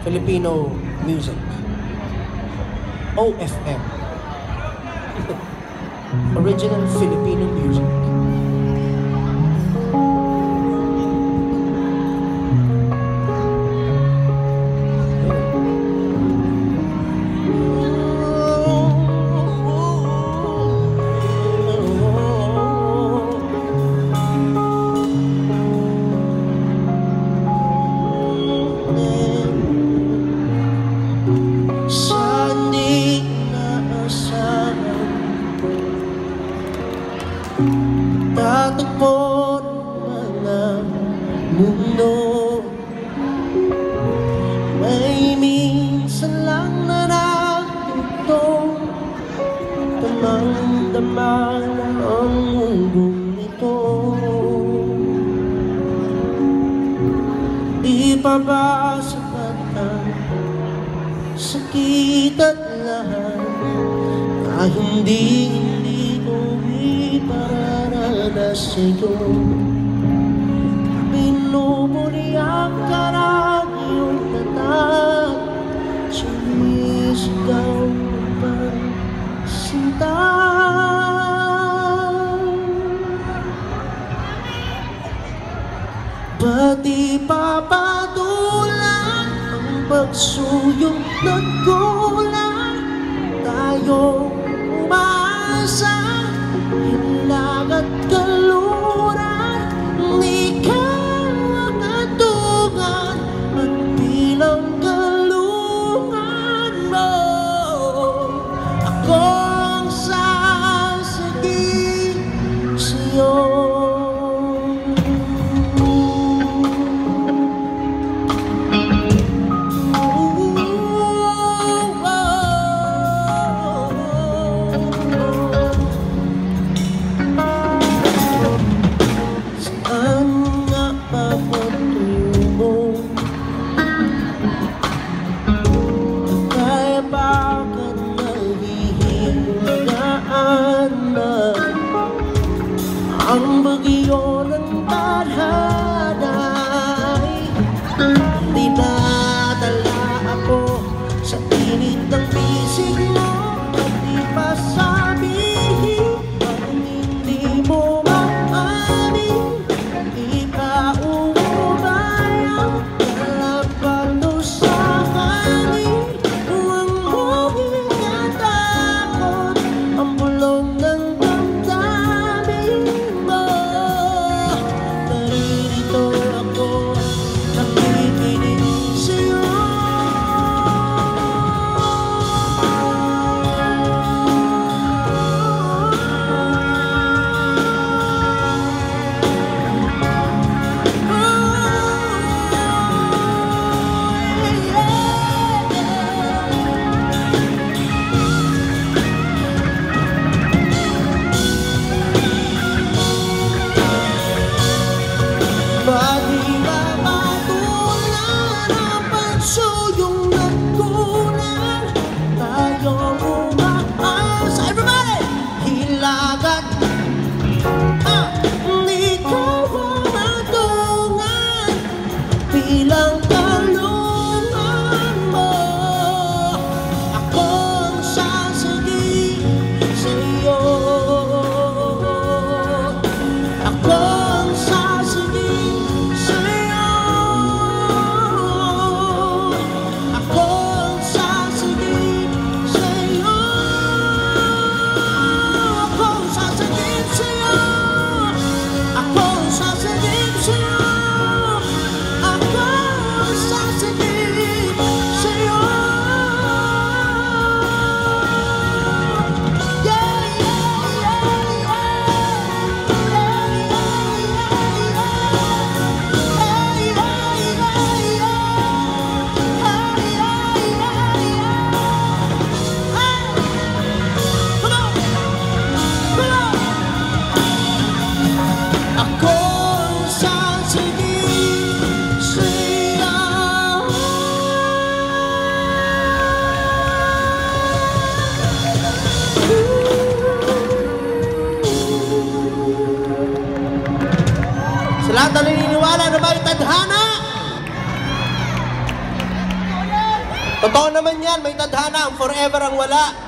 Filipino music. OFM. Original Filipino music. Tatagpo ng mga mundo, may minsan lang na nagtutong damang-dama ang mundong ito. Di pa ba sapat ang sakit at lahat na hindi ko ipararanas sa'yo? Pinupurihan ka na iyong tatat, sumisigaw pa sinta. Ba't di papatulan ang pagsuyong nagkulang? Tayo umasa, hinag at kaluran, ikaw ang atungan at bilang kalungan mo. Ako ang sasagip sa'yo. Totoo naman yan, may tadhana, ang forever ang wala.